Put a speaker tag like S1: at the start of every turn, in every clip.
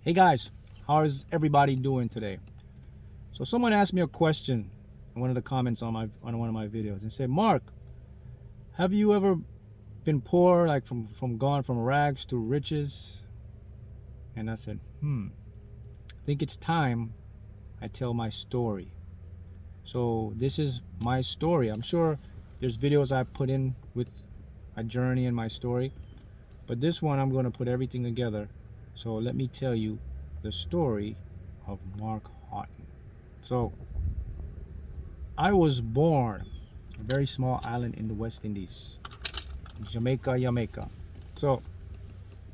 S1: Hey guys, how is everybody doing today? So someone asked me a question in one of the comments on one of my videos and said, Mark, have you ever been poor, like from gone from rags to riches? And I said, I think it's time I tell my story. So this is my story. I'm sure there's videos I put in with my journey and my story, but this one I'm going to put everything together. So let me tell you the story of Mark Haughton. So I was born a very small island in the West Indies, Jamaica. So,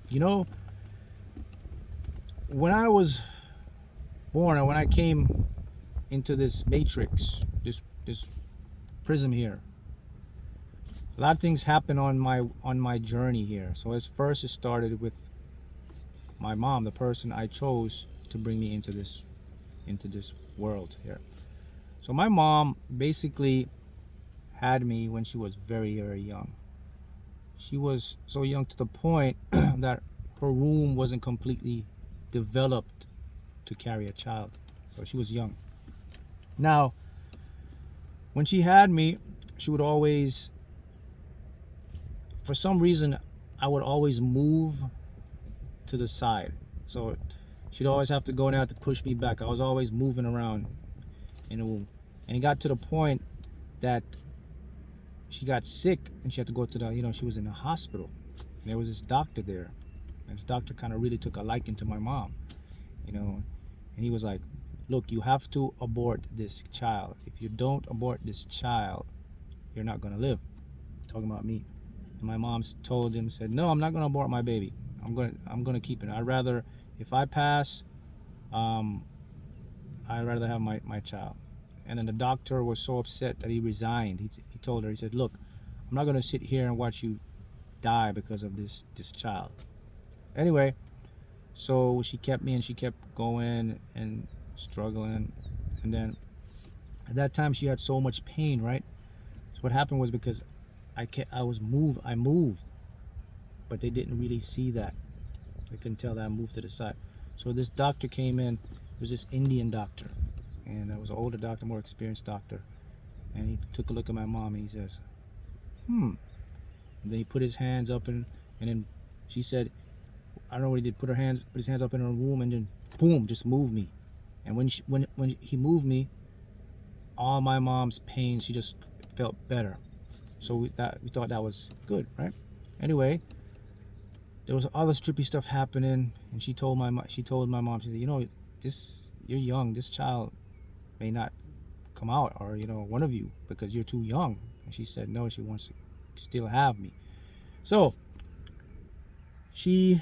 S1: you know, when I was born and when I came into this matrix, this prism here, a lot of things happened on my journey here. So it started with my mom, the person I chose to bring me into this world here. So my mom basically had me when she was very, very young. She was so young to the point that her womb wasn't completely developed to carry a child. So she was young. Now, when she had me, she would always, for some reason, I would always move to the side. So she'd always have to go and have to push me back. I was always moving around in the womb. And it got to the point that she got sick and she had to go to she was in the hospital. And there was this doctor there. And this doctor kind of really took a liking to my mom, and he was like, look, you have to abort this child. If you don't abort this child, you're not going to live. Talking about me. And my mom told him, said, no, I'm not going to abort my baby. I'm going to keep it. I'd rather, if I pass, I'd rather have my child. And then the doctor was so upset that he resigned. He told her, he said, look, I'm not going to sit here and watch you die because of this child. Anyway, so she kept me and she kept going and struggling. And then at that time she had so much pain, right? So what happened was, because I moved, but they didn't really see that. They couldn't tell that I moved to the side. So this doctor came in. It was this Indian doctor. And it was an older doctor, more experienced doctor. And he took a look at my mom and he says, And then he put his hands up and then she said, I don't know what he did, put his hands up in her womb and then boom, just moved me. And when he moved me, all my mom's pain, she just felt better. So we thought that was good, right? Anyway, there was other trippy stuff happening, and she told my mom, she said, you're young, this child may not come out, or one of you, because you're too young. And she said no, she wants to still have me. So she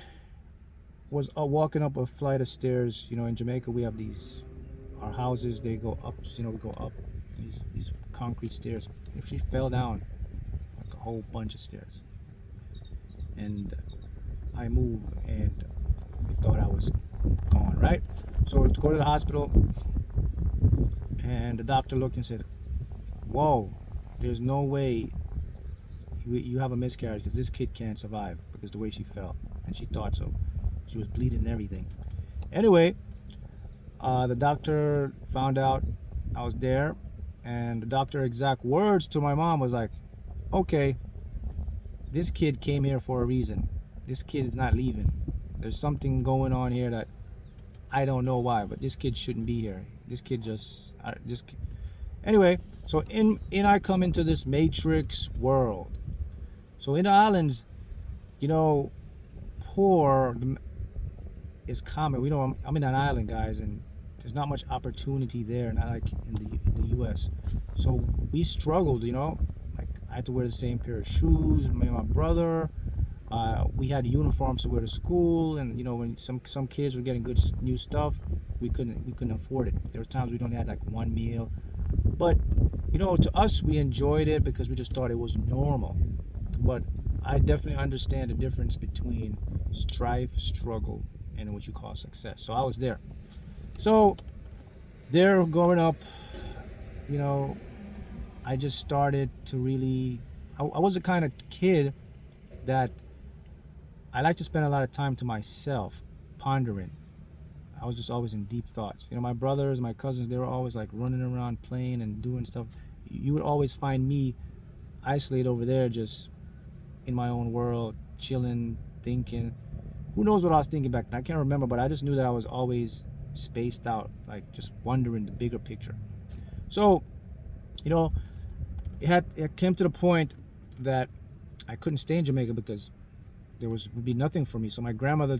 S1: was walking up a flight of stairs. In Jamaica we have our houses, they go up, we go up these concrete stairs. And she fell down like a whole bunch of stairs, and I moved and I thought I was gone, right? So to go to the hospital, and the doctor looked and said, whoa, there's no way you have a miscarriage, because this kid can't survive, because the way she fell. And she thought so. She was bleeding and everything. Anyway, the doctor found out I was there, and the doctor's exact words to my mom was like, okay, this kid came here for a reason. This kid is not leaving. There's something going on here that I don't know why, but this kid shouldn't be here. This kid Anyway, so in I come into this matrix world. So in the islands, poor is common. I'm in an island, guys, and there's not much opportunity there, not like in the U.S. So we struggled, like I had to wear the same pair of shoes. Me and my brother, we had uniforms to wear to school, and when some kids were getting good new stuff, we couldn't afford it. There were times we only had like one meal, but to us, we enjoyed it because we just thought it was normal. But I definitely understand the difference between strife, struggle, and what you call success. So I was there. So there, growing up, I just started to really, I was the kind of kid that I like to spend a lot of time to myself, pondering. I was just always in deep thoughts. You know, my brothers, my cousins, they were always like running around playing and doing stuff. You would always find me isolated over there, just in my own world, chilling, thinking. Who knows what I was thinking back then? I can't remember, but I just knew that I was always spaced out, like just wondering the bigger picture. So, you know, it came to the point that I couldn't stay in Jamaica because would be nothing for me. So my grandmother,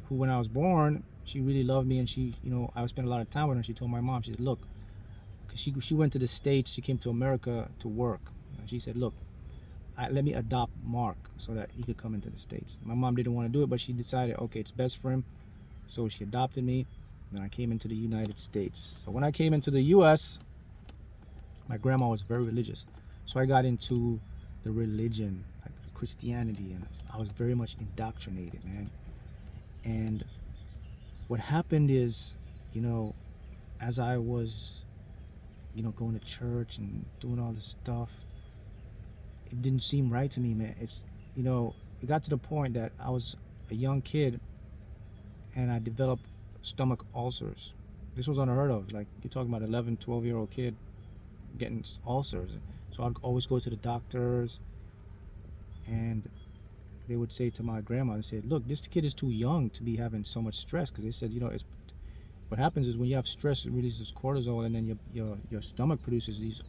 S1: who when I was born, she really loved me, and she, you know, I would spend a lot of time with her. She told my mom, she said, look, because she went to the States, she came to America to work. And she said, look, let me adopt Mark so that he could come into the States. My mom didn't want to do it, but she decided, okay, it's best for him. So she adopted me, and I came into the United States. So when I came into the U.S., my grandma was very religious. So I got into the religion, like Christianity, and I was very much indoctrinated, man. And what happened is, you know, as I was, you know, going to church and doing all this stuff, it didn't seem right to me, man. It's, you know, it got to the point that I was a young kid and I developed stomach ulcers. This was unheard of. Like, you're talking about 11, 12-year-old kid getting ulcers. So I'd always go to the doctors, and they would say to my grandma, they said, look, this kid is too young to be having so much stress. Because they said, you know, what happens is when you have stress, it releases cortisol, and then your stomach produces these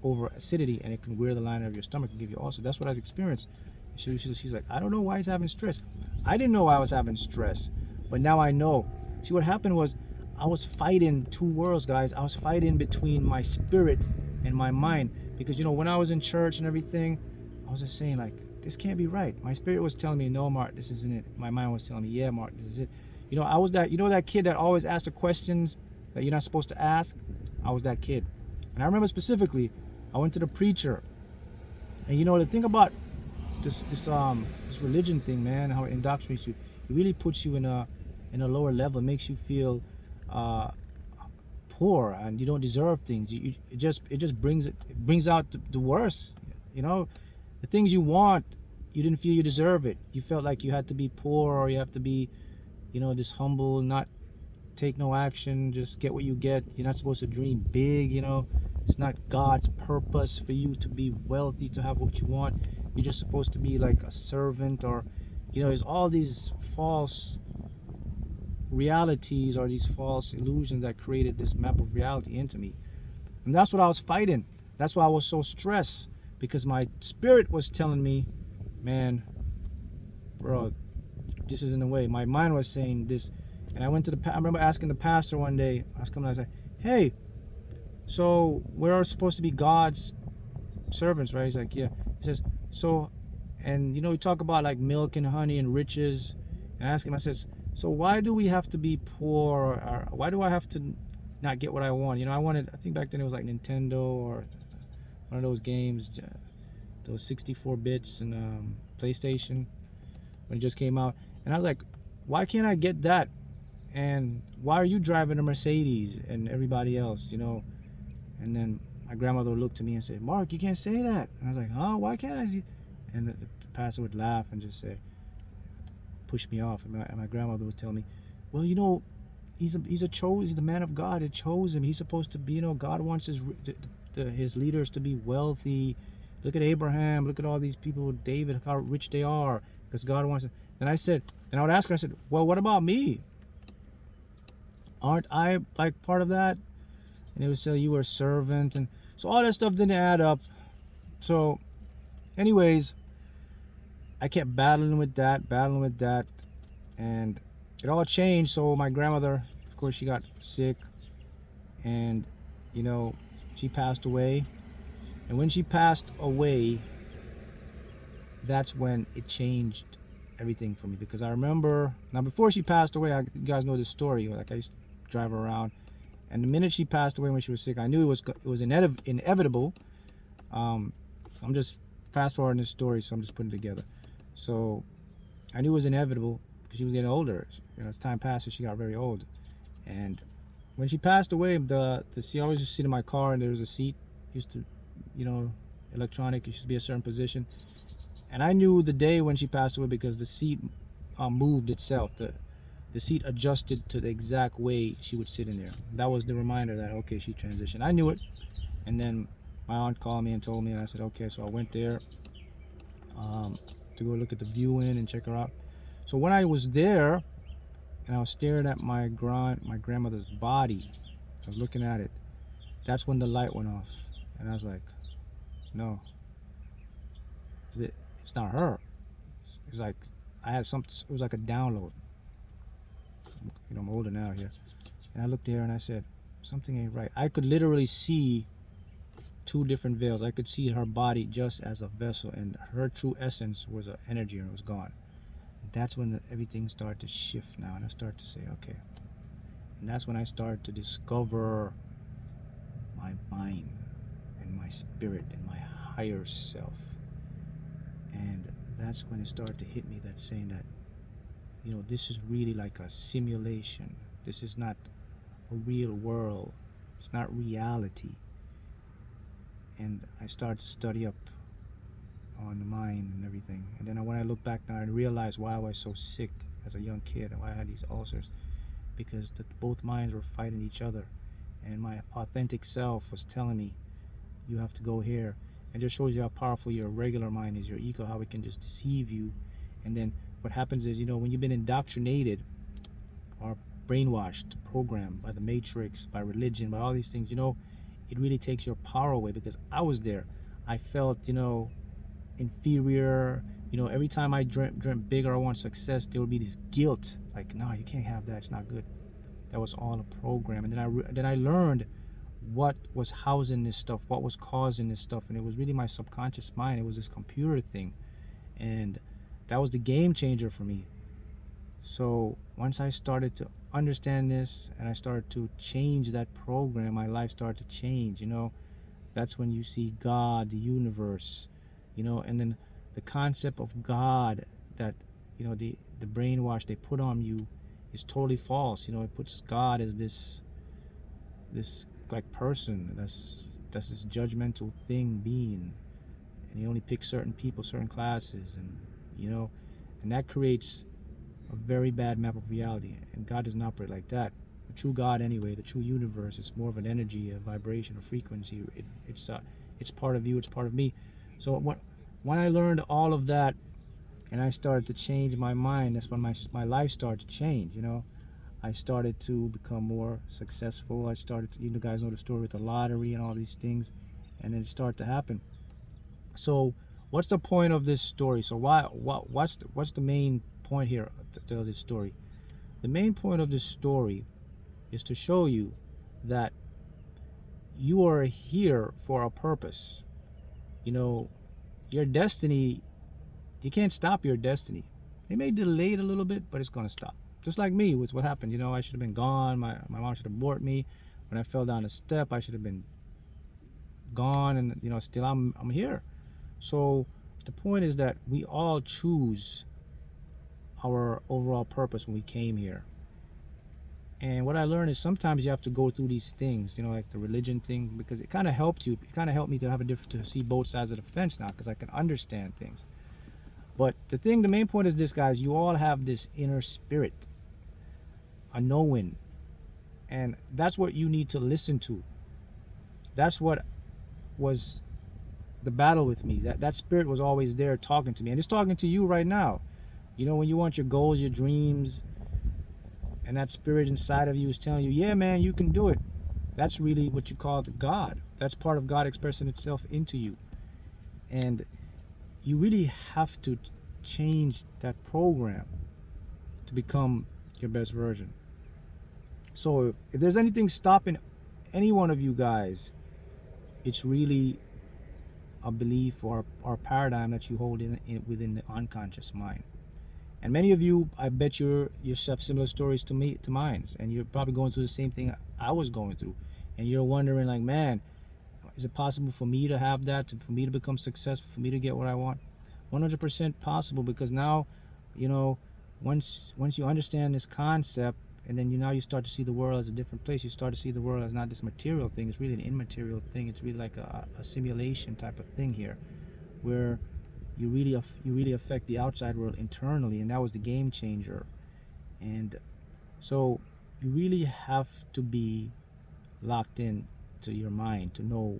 S1: over acidity, and it can wear the line of your stomach and give you ulcer. That's what I experienced. She's like, I don't know why he's having stress. I didn't know I was having stress, but now I know. See, what happened was I was fighting two worlds, guys. I was fighting between my spirit and my mind, because, you know, when I was in church and everything, I was just saying, like, this can't be right. My spirit was telling me, no, Mark, this isn't it. My mind was telling me, yeah, Mark, this is it. You know, I was that, you know, that kid that always asked the questions that you're not supposed to ask. I was that kid. And I remember specifically, I went to the preacher, and, you know, the thing about this religion thing, man, how it indoctrinates you, it really puts you in a lower level. It makes you feel poor, and you don't deserve things. It just brings out the worst. You know, the things you want, you didn't feel you deserve it. You felt like you had to be poor, or you have to be, you know, this humble, not take no action, just get what you get. You're not supposed to dream big, you know. It's not God's purpose for you to be wealthy, to have what you want. You're just supposed to be like a servant, or, you know, there's all these false realities or these false illusions that created this map of reality into me. And that's what I was fighting. That's why I was so stressed, because my spirit was telling me, man, bro, this isn't the way. My mind was saying this. And I went to I remember asking the pastor one day, I was coming out, I said, hey, so we're supposed to be God's servants, right? He's like, yeah. He says, so, and, you know, we talk about like milk and honey and riches. And I asked him, I says, so why do we have to be poor, or why do I have to not get what I want? You know, I think back then it was like Nintendo, or one of those games, those 64 bits, and PlayStation when it just came out. And I was like, why can't I get that? And why are you driving a Mercedes and everybody else, you know? And then my grandmother would look to me and say, Mark, you can't say that. And I was like, huh? Why can't I see? And the pastor would laugh and just say, push me off. And my grandmother would tell me, well, you know, he's the man of God. It chose him. He's supposed to be, you know, God wants his leaders to be wealthy. Look at Abraham. Look at all these people, David, how rich they are, because God wants it. And I would ask her, I said, well, what about me? Aren't I like part of that? And they would say, you were a servant. And so all that stuff didn't add up. So anyways, I kept battling with that. And it all changed. So my grandmother, of course, she got sick. And, you know, she passed away. And when she passed away, that's when it changed everything for me. Because I remember, now before she passed away, you guys know this story. Like, I used to drive her around. And the minute she passed away, when she was sick, I knew it was inevitable. I'm just fast forwarding this story, so I'm just putting it together. So I knew it was inevitable because she was getting older. You know, as time passed, she got very old. And when she passed away, she always used to sit in my car, and there was a seat, used to, you know, electronic, it used to be a certain position. And I knew the day when she passed away because the seat moved itself. the seat adjusted to the exact way she would sit in there. That was the reminder that, okay, she transitioned. I knew it. And then my aunt called me and told me, and I said, okay. So I went there to go look at the view-in and check her out. So when I was there and I was staring at my grandmother's body, I was looking at it. That's when the light went off, and I was like, no, it's not her. It's like I had something. It was like a download. You know, I'm older now here, and I looked there and I said, something ain't right. I could literally see two different veils. I could see her body just as a vessel, and her true essence was an energy, and it was gone. That's when everything started to shift now, and I started to say, okay. And that's when I started to discover my mind and my spirit and my higher self. And that's when it started to hit me, that saying that, you know, this is really like a simulation. This is not a real world. It's not reality. And I started to study up on the mind and everything. And then when I look back now, I realized why I was so sick as a young kid and why I had these ulcers. Because both minds were fighting each other. And my authentic self was telling me, you have to go here. And just shows you how powerful your regular mind is, your ego, how it can just deceive you. And then what happens is, you know, when you've been indoctrinated or brainwashed, programmed by the matrix, by religion, by all these things, you know, it really takes your power away. Because I was there. I felt, you know, inferior. You know, every time I dreamt bigger, I want success, there would be this guilt. Like, no, you can't have that. It's not good. That was all a program. And then I learned what was housing this stuff, what was causing this stuff, and it was really my subconscious mind. It was this computer thing, and that was the game changer for me. So once I started to understand this and I started to change that program, my life started to change. You know, that's when you see God, the universe, you know, and then the concept of God that, you know, the brainwash they put on you is totally false. You know, it puts God as this like person that's this judgmental thing, being, and you only pick certain people, certain classes, and you know, and that creates a very bad map of reality. And God doesn't operate like that. The true God, anyway, the true universe, it's more of an energy, a vibration, a frequency. It's part of you, it's part of me. So when I learned all of that and I started to change my mind, that's when my life started to change. You know, I started to become more successful. I started to, you guys know the story with the lottery and all these things, and then it started to happen. So what's the point of this story? So what's the main point here to tell this story? The main point of this story is to show you that you are here for a purpose. You know, your destiny, you can't stop your destiny. It may delay it a little bit, but it's going to stop. Just like me with what happened. You know, I should have been gone. My mom should have aborted me. When I fell down a step, I should have been gone. And, you know, still I'm here. So the point is that we all choose our overall purpose when we came here. And what I learned is sometimes you have to go through these things, you know, like the religion thing, because it kind of helped you. It kind of helped me to have to see both sides of the fence now, because I can understand things. But the main point is this, guys, you all have this inner spirit, a knowing, and that's what you need to listen to. That's what was the battle with me. That spirit was always there talking to me, and it's talking to you right now. You know, when you want your goals, your dreams, and that spirit inside of you is telling you, yeah, man, you can do it. That's really what you call the God. That's part of God expressing itself into you. And you really have to change that program to become your best version. So if there's anything stopping any one of you guys, it's really a belief or paradigm that you hold within the unconscious mind. And many of you, I bet you have similar stories to mine, and you're probably going through the same thing I was going through, and you're wondering, like, man, is it possible for me to have that, for me to become successful, for me to get what I want? 100% possible, because now, you know, once you understand this concept, and then now you start to see the world as a different place. You start to see the world as not this material thing. It's really an immaterial thing. It's really like a simulation type of thing here, where you really affect the outside world internally, and that was the game changer. And So you really have to be locked in to your mind to know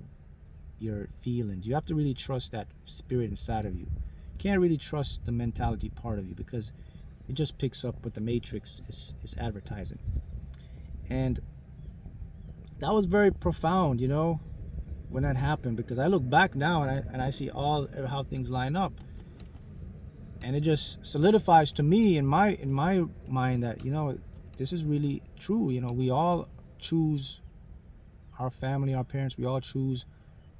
S1: your feelings. You have to really trust that spirit inside of you. You can't really trust the mentality part of you because it just picks up what the matrix is advertising. And that was very profound, when that happened, because I look back now and I see all how things line up, and it just solidifies to me in my mind that this is really true. We all choose our family, our parents. We all choose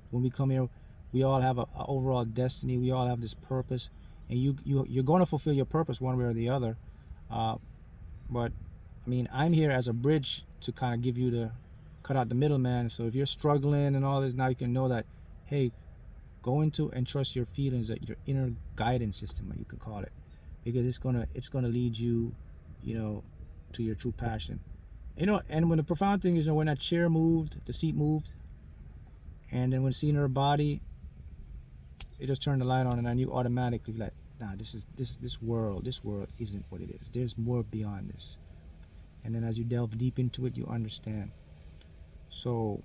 S1: when we come here. We all have a overall destiny. We all have this purpose, and you're going to fulfill your purpose one way or the other. But I mean, I'm here as a bridge to kind of give you the cut out the middleman. So if you're struggling and all this, now you can know that, hey, go into and trust your feelings, that your inner guidance system, you could call it, because it's gonna lead you, to your true passion. And when the profound thing is, when that chair moved, the seat moved, and then when seeing her body, it just turned the light on, and I knew automatically, like, nah, this world isn't what it is. There's more beyond this. And then as you delve deep into it, you understand. So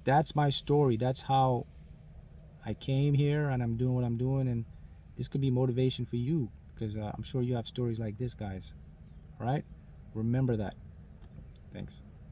S1: that's my story. That's how I came here, and I'm doing what I'm doing, and this could be motivation for you, because I'm sure you have stories like this, guys. All right? Remember that. Thanks.